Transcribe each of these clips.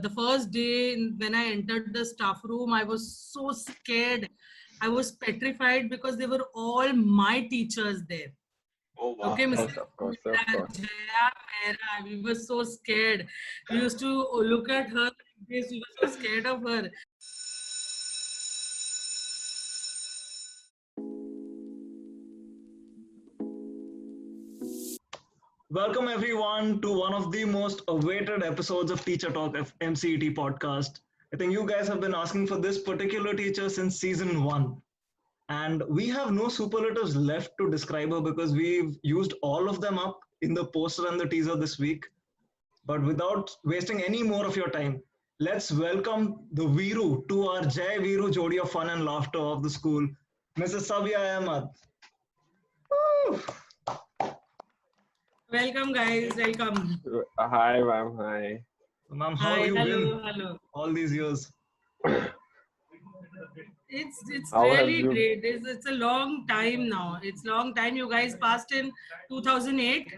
The first day when I entered the staff room, I was so scared. I was petrified because they were all my teachers there. Oh, wow. Okay, Mrs. Yes, of course, of course. Jaya Mehra, we were so scared. We used to look at her like this. We were so scared of her. Welcome everyone to one of the most awaited episodes of Teacher Talk MCET Podcast. I think you guys have been asking for this particular teacher since season 1. And we have no superlatives left to describe her because we've used all of them up in the poster and the teaser this week. But without wasting any more of your time, let's welcome the Viru to our Jai Viru Jodi of fun and laughter of the school, Mrs. Sabeeha Ahmed. Woo! Welcome, guys. Welcome. Hi, ma'am. Hi. Ma'am, how Hi, have you hello, been hello. all these years? It's How have really you? great. It's a long time now. It's long time. You guys passed in 2008,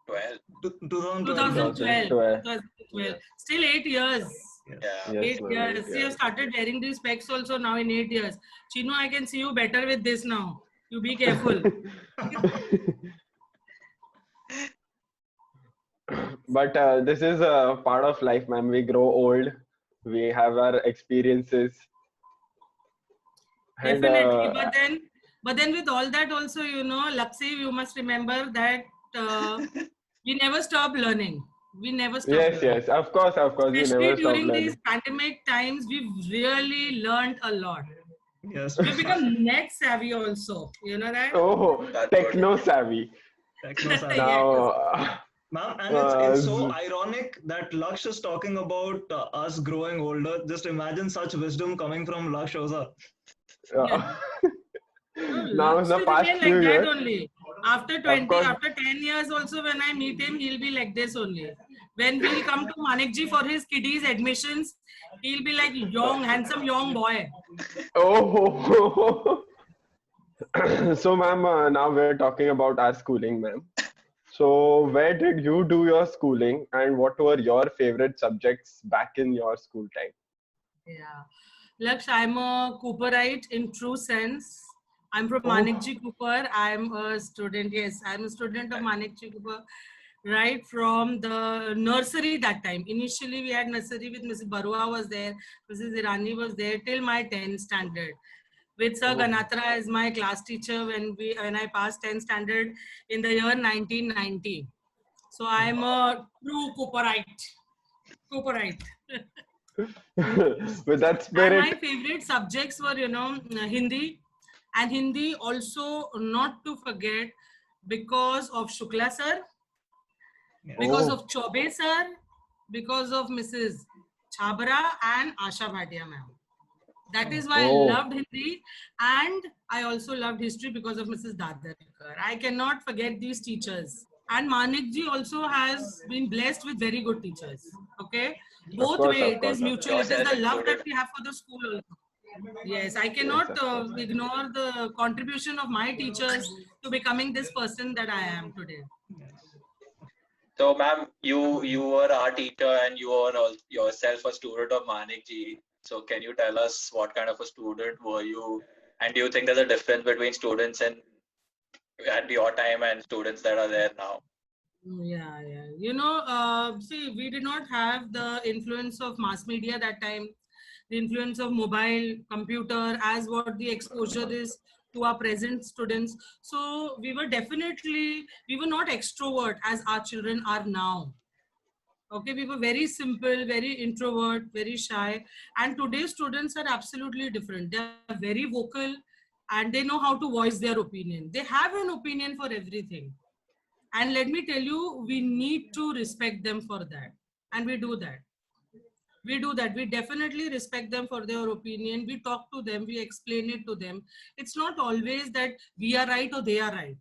12. 2012. 2012, 2012. 2012. Still 8 years. Yes. Yes, 8 ma'am. years. You have started wearing these specs also now in 8 years. Chinu, I can see you better with this now. You be careful. But this is a part of life, ma'am. We grow old. We have our experiences. And Definitely. But then with all that also, Laksi, you must remember that we never stop learning. We never stop yes, learning. yes. Of course, we Especially never stop during these learning. pandemic times, we've really learned a lot. Yes. We've become net savvy also. You know that? Oh, That's techno savvy. Techno savvy. Now, Ma'am, and it's so z- ironic that Laksh is talking about us growing older. Just imagine such wisdom coming from Laksh Oza. Yeah. No, now in Laksh the will past remain few like that years, only. After of 20, course, after 10 years also, when I meet him, he'll be like this only. When we'll come to Manikji for his kiddies admissions, he'll be like young, handsome young boy. oh, so ma'am, now we're talking about our schooling, ma'am. So where did you do your schooling and what were your favorite subjects back in your school time? Yeah. Laksh, I'm a Cooperite in true sense. I'm from Oh, Manikji Cooper. I'm a student. Yes, I'm a student of Manikji Cooper. Right from the nursery that time. Initially, we had nursery with Mrs. Barua was there, Mrs. Irani was there till my 10th standard. With Sir oh, Ganatra as my class teacher when I passed 10th standard in the year 1990. So I'm a true Cooperite. Cooperite. with that And my spirit. favorite subjects were, Hindi. And Hindi also, not to forget, because of Shukla sir, because Yes. Oh, of Chobe sir, because of Mrs. Chabra and Asha Bhatia ma'am. That is why I oh, loved Hindi, and I also loved history because of Mrs. Dadarkar. I cannot forget these teachers. And Manikji also has been blessed with very good teachers. Okay, of both course, way of it is course, of mutual. course. It is Yourself the love that included. we have for the school also. Yes, I Yes, cannot of course. ignore the contribution of my teachers to becoming this person that I am today. So, ma'am, you were our teacher and you were yourself a student of Manik ji. So, can you tell us what kind of a student were you? And do you think there's a difference between students and at your time and students that are there now? Yeah, yeah. See, we did not have the influence of mass media that time, the influence of mobile, computer, as what the exposure is to our present students. So we were not extrovert as our children are now. Okay, we were very simple, very introvert, very shy. And today's students are absolutely different. They are very vocal and they know how to voice their opinion. They have an opinion for everything. And let me tell you, we need to respect them for that. And we do that. We do that. We definitely respect them for their opinion. We talk to them, we explain it to them. It's not always that we are right or they are right.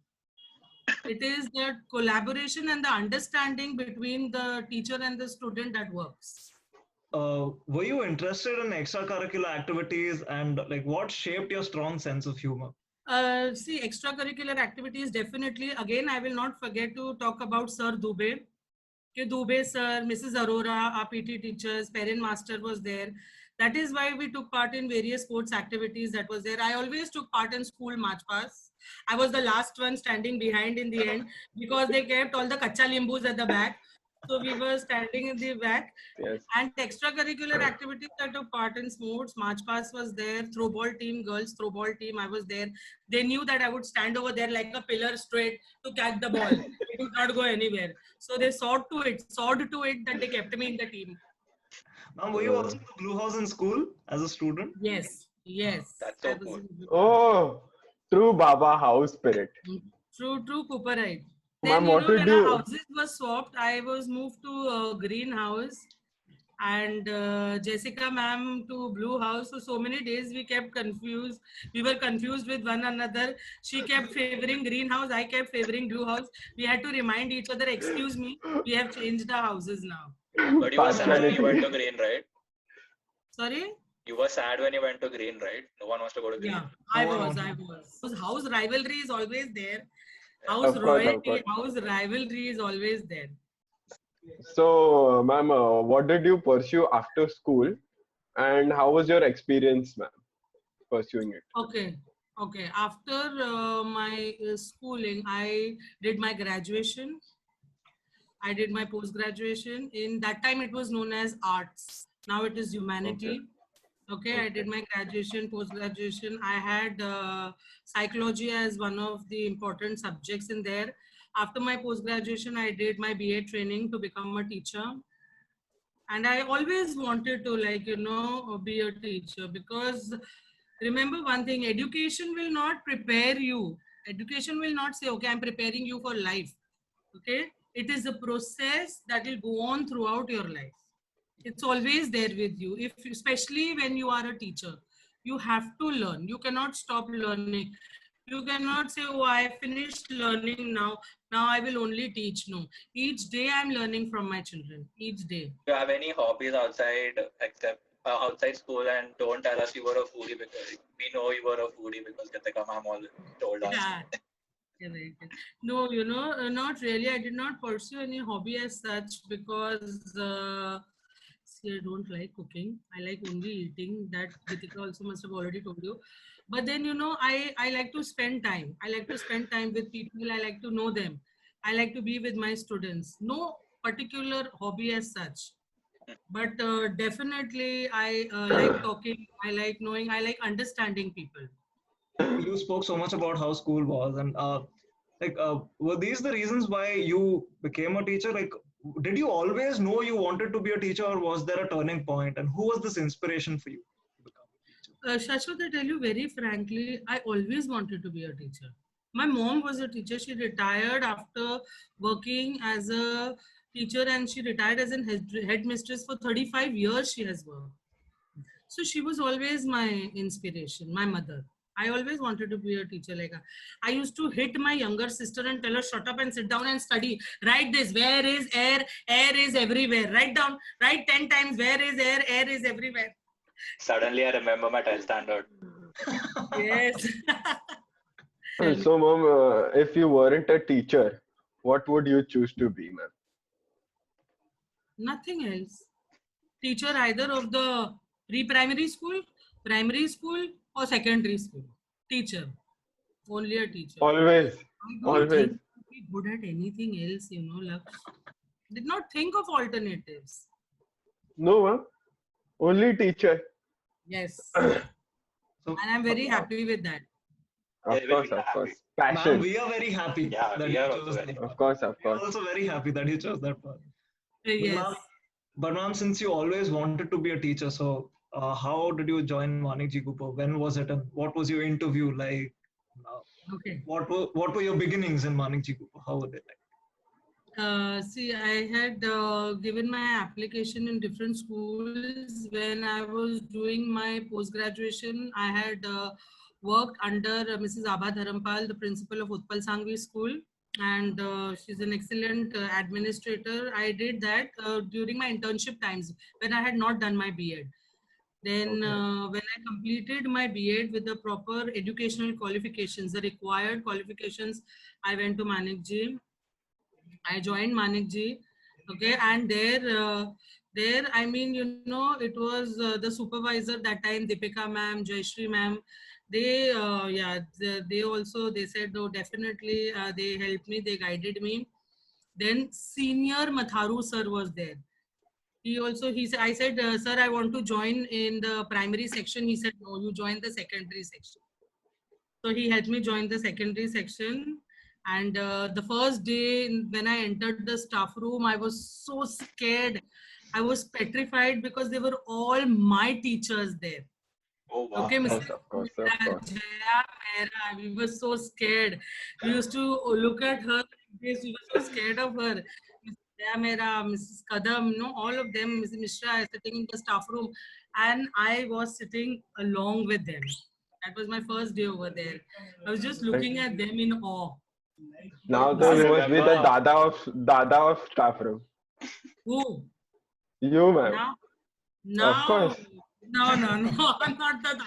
It is that collaboration and the understanding between the teacher and the student that works. Were you interested in extracurricular activities and like what shaped your strong sense of humor? See, extracurricular activities definitely. Again, I will not forget to talk about Sir Dubey. Ke Dubey sir, Mrs. Arora, our PT teachers, parent master was there. That is why we took part in various sports activities that was there. I always took part in school march pass. I was the last one standing behind in the end because they kept all the kacha limbus at the back. So we were standing in the back. Yes. And extracurricular activities that took part in sports, march pass was there, throw ball team, girls throw ball team, I was there. They knew that I would stand over there like a pillar straight to catch the ball. It would not go anywhere. So they sawed to it that they kept me in the team. Ma'am, were you also in the Blue House in school as a student? Yes, yes. That's I so was cool. in the- Oh, true Baba house spirit. True, Cooperite. Ma'am, Then, what did when you? our houses were swapped, I was moved to greenhouse and Jessica ma'am to blue house. So many days we kept confused. We were confused with one another. She kept favoring greenhouse. I kept favoring blue house. We had to remind each other, excuse me, we have changed the houses now. But you were sad when you went to Partiality. green, right? Sorry? You were sad when you went to green, right? No one wants to go to green. Yeah, I No one was. wants House rivalry is always there. House Of course, of royalty, course. house rivalry is always there. So, ma'am, what did you pursue after school, and how was your experience, ma'am, pursuing it? Okay. After my schooling, I did my graduation. I did my post graduation. In that time, it was known as arts. Now it is Okay. humanity. Okay, I did Okay. my graduation, post graduation. I had psychology as one of the important subjects in there. After my post graduation, I did my BA training to become a teacher. And I always wanted to, be a teacher because remember one thing, education will not prepare you. Education will not say, okay, I'm preparing you for life. Okay, it is a process that will go on throughout your life. It's always there with you, if especially when you are a teacher. You have to learn, you cannot stop learning. You cannot say, oh, I finished learning now I will only teach. No, each day I'm learning from my children, each day. Do you have any hobbies outside except outside school? And don't tell us you were a foodie because we know you were a foodie because Gatika ma'am all told us. Yeah. Correct. No, not really. I did not pursue any hobby as such because see, I don't like cooking. I like only eating. That Gitika also must have already told you. But then, I like to spend time. I like to spend time with people. I like to know them. I like to be with my students. No particular hobby as such. But definitely, I like talking. I like knowing. I like understanding people. You spoke so much about how school was, and were these the reasons why you became a teacher? Like, did you always know you wanted to be a teacher, or was there a turning point? And who was this inspiration for you to become a teacher? Shashwat, I tell you very frankly, I always wanted to be a teacher. My mom was a teacher. She retired after working as a teacher and she retired as an headmistress for 35 years she has worked. So she was always my inspiration, my mother. I always wanted to be a teacher like her. I used to hit my younger sister and tell her, shut up and sit down and study. Write this, where is air? Air is everywhere. Write down, write 10 times, where is air? Air is everywhere. Suddenly, I remember my 10th standard. Yes. So, ma'am, if you weren't a teacher, what would you choose to be, ma'am? Nothing else. Teacher either of the pre-primary school, primary school, or secondary school. Teacher. Only a teacher. Always, I don't always. think I'd be good at anything else, Laksh. Did not think of alternatives. No, ma'am. Only teacher. Yes. So, And I'm very happy with that. Of Yeah, course, we'll of be course. ma'am, Passion. we are very happy Yeah, that we you are chose also that very path. Of course, of We are course. also very happy that you chose that path. But Yes. ma'am, since you always wanted to be a teacher, so how did you join Manikji Cooper? When was it, and what was your interview like? Okay. What were your beginnings in Manikji Cooper? How were they like? See, I had given my application in different schools. When I was doing my post-graduation, I had worked under Mrs. Abha Dharampal, the principal of Utpal Sangvi School. And she's an excellent administrator. I did that during my internship times when I had not done my B.Ed. Then when I completed my B.Ed with the proper educational qualifications, the required qualifications, I went to Manikji. I joined Manikji Okay, and there, I mean, it was the supervisor that time, Deepika ma'am, Jayashree ma'am. They, yeah, they also, they said, no, definitely, they helped me, they guided me. Then senior Matharu sir was there. He also, he said, I said, sir, I want to join in the primary section. He said, no, you join the secondary section. So he helped me join the secondary section. And the first day when I entered the staff room, I was so scared. I was petrified because they were all my teachers there. Oh wow. Okay, Of Mrs. course, of course, of course. Jaya Mehra, we were so scared. We used to look at her like this. We were so scared of her. Mrs. Jaya Mehra, Mrs. Kadam, all of them, Mrs. Mishra sitting in the staff room. And I was sitting along with them. That was my first day over there. I was just Like, looking at them in awe. now I though Mrs. you must be the remember. Dada of staff room. Who? You, ma'am. Now? Of Now? course. No, no, no. I'm not the Dada.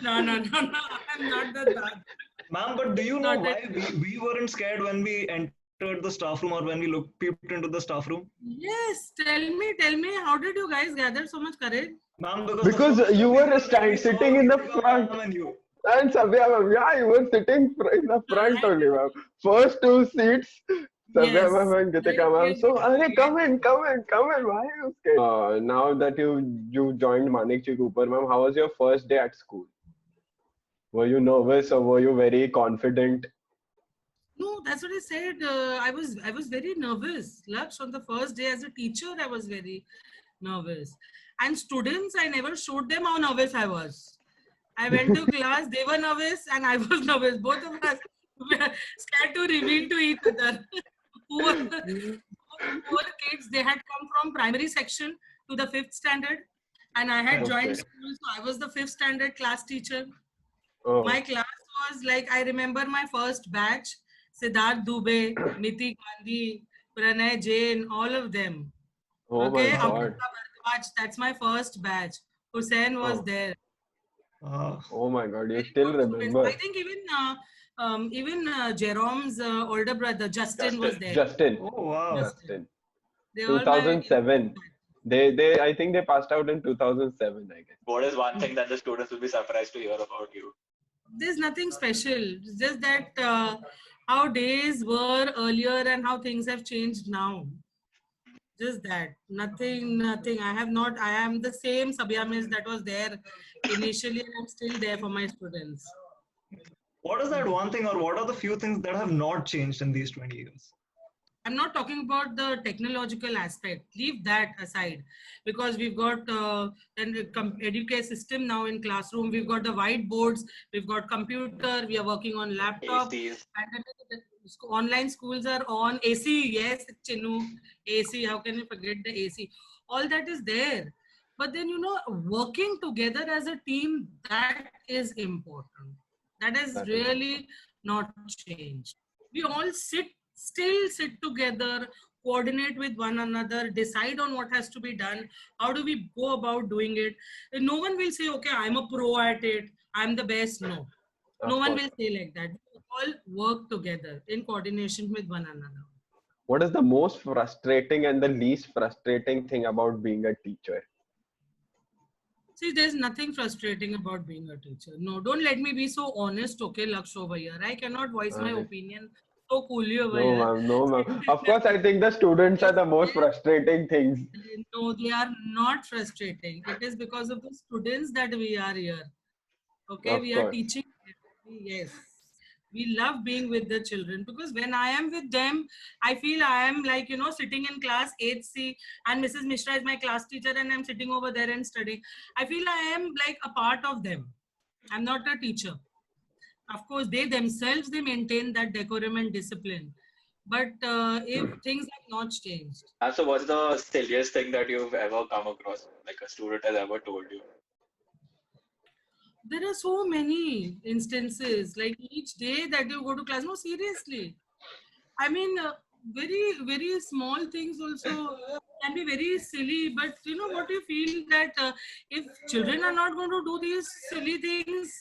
No, no, no, no. I'm not the Dada. Ma'am, but do you know Not at why we weren't scared when we entered the staff room or when we peeped into the staff room? Yes, tell me, how did you guys gather so much courage? Ma'am, because the Because first you two were people that we saw sitting were in the Deepika front. ma'am and you. And Sabeeha ma'am, yeah, you were sitting in the front I only, ma'am. First two seats, Sabeeha yes, ma'am and I Gitika ma'am. So, really Arey, get come in, come in, come in. Why are you scared? Now that you joined Manikji Cooper, ma'am, how was your first day at school? Were you nervous or were you very confident? no, that's what I said. I was very nervous. Laksh, on the first day as a teacher, I was very nervous. And students, I never showed them how nervous I was. I went to class, they were nervous, and I was nervous. Both of us were scared to reveal to each other. Poor, poor kids, they had come from primary section to the fifth standard, and I had Okay. joined school, so I was the fifth standard class teacher. Oh, My class was like, I remember my first batch, Siddharth Dubey, Niti Gandhi, Pranay Jain, all of them. oh my Okay, God. Amrita Bharadwaj, that's my first batch. Hussein was Oh, there. Uh, oh my God. You Very still good students. I remember. think even Jerome's older brother Justin was Justin. there. Justin. oh wow. Justin. Justin. They all my 2007. I think they passed out in 2007, I guess. What is one thing that the students will be surprised to hear about you? there's nothing special. It's just that how days were earlier and how things have changed now. Just that. Nothing, nothing. I am the same Sabeeha Miss that was there initially, and I'm still there for my students. What is that one thing or what are the few things that have not changed in these 20 years? I'm not talking about the technological aspect. Leave that aside, because we've got an education system now in classroom. We've got the whiteboards. We've got computer. We are working on laptop. ACs. And then online schools are on AC. Yes, Chinu, AC. How can you forget the AC? All that is there. But then working together as a team, that is important. That has That is really not changed. We all still sit together, coordinate with one another, decide on what has to be done. How do we go about doing it? And no one will say, okay, I'm a pro at it, I'm the best. No, no Of one course. will say like that. We all work together in coordination with one another. What is the most frustrating and the least frustrating thing about being a teacher? See, there's nothing frustrating about being a teacher. No, don't let me be so honest, okay, Laksh over here. I cannot voice my Arey. opinion so coolly over No, here. ma'am, no, ma'am. Of course, I think the students are the most frustrating things. No, they are not frustrating. It is because of the students that we are here. Okay, Of we are course. teaching. Yes, we love being with the children, because when I am with them, I feel I am like, sitting in class 8C, and Mrs. Mishra is my class teacher and I'm sitting over there and studying. I feel I am like a part of them. I'm not a teacher. Of course, they themselves, they maintain that decorum and discipline. But if things have not changed, And so what's the silliest thing that you've ever come across, like a student has ever told you? there are so many instances, like each day that you go to class. No, seriously. I mean, very, very small things also can be very silly, but what you feel that if children are not going to do these silly things,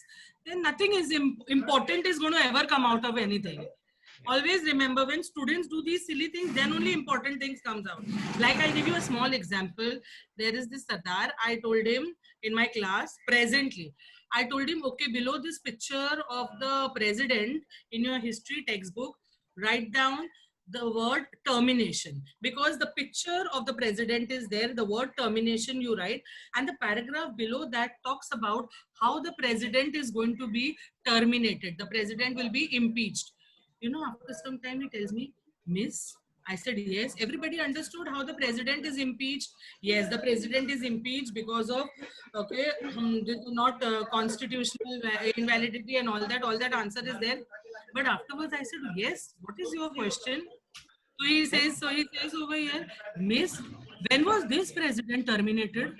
then nothing is important is going to ever come out of anything. Always remember, when students do these silly things, then only important things comes out. Like, I'll give you a small example. There is this Sardar. I told him in my class, presently, I told him, okay, below this picture of the president in your history textbook, write down the word termination, because the picture of the president is there, the word termination you write, and the paragraph below that talks about how the president is going to be terminated. The president will be impeached. After some time he tells me, Miss, I said, yes. Everybody understood how the president is impeached. Yes, the president is impeached because of, okay, not constitutional invalidity and all that answer is there. But afterwards I said, yes, what is your question? So he says over here, Miss, when was this president terminated?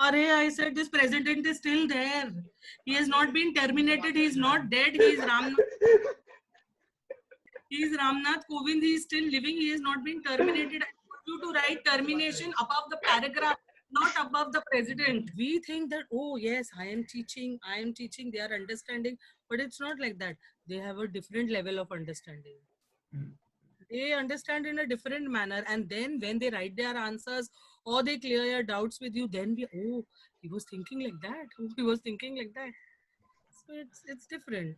I said, this president is still there. He has not been terminated. He is not dead. He is Ramnath Kovind. He is still living. He has not been terminated. I want you to write termination above the paragraph, not above the president. We think that, oh yes, I am teaching, they are understanding. But it's not like that. They have a different level of understanding. They understand in a different manner. And then when they write their answers or they clear your doubts with you, then he was thinking like that. He was thinking like that. So it's different.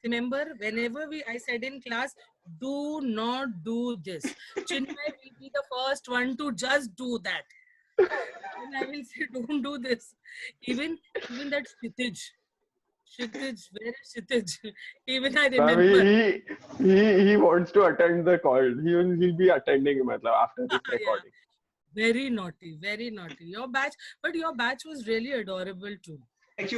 Remember, whenever I said in class, do not do this. Chinmay will be the first one to just do that. And I will say, don't do this. Even that Kshitij, where is Kshitij? Even I remember. He wants to attend the call. He'll be attending after this recording. Yeah. Very naughty, very naughty. Your batch was really adorable too. Like,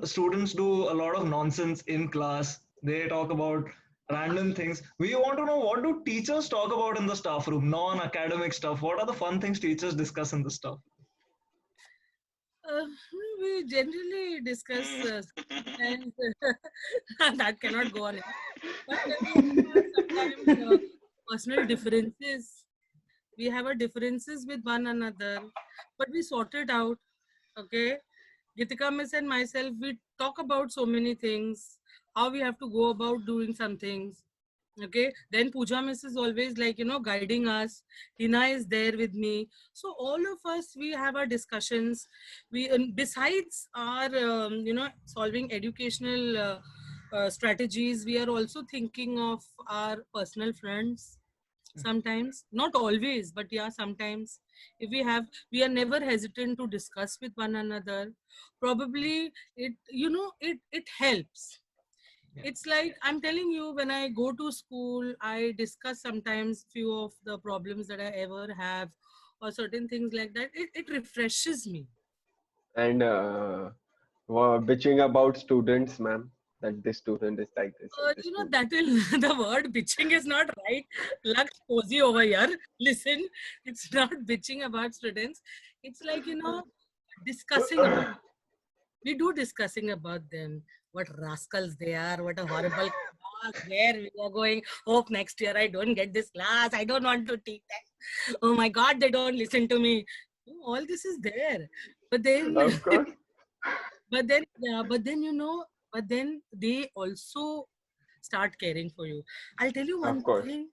students do a lot of nonsense in class. They talk about random things. We want to know, what do teachers talk about in the staff room, non-academic stuff? What are the fun things teachers discuss in the staff? We generally discuss and that cannot go on. But sometimes personal differences. We have our differences with one another, but we sort it out. Okay, Gitika Miss and myself, we talk about so many things, how we have to go about doing some things. Okay, then Pooja Miss is always like, guiding us. Hina is there with me. So all of us, we have our discussions. Besides our, solving educational strategies, we are also thinking of our personal friends. Sometimes, not always, but yeah, sometimes. If we are never hesitant to discuss with one another. Probably it helps. It's like, I'm telling you, when I go to school, I discuss sometimes few of the problems that I ever have or certain things like that. It refreshes me. And bitching about students, ma'am, that this student is like this. The word bitching is not right. Lux cozy over here. Listen, it's not bitching about students. It's like, discussing about. We do discussing about them. What rascals they are, what a horrible class, where we are going. Hope next year I don't get this class. I don't want to teach them. Oh my God, they don't listen to me. All this is there. But then, Of course. but then they also start caring for you. I'll tell you one thing.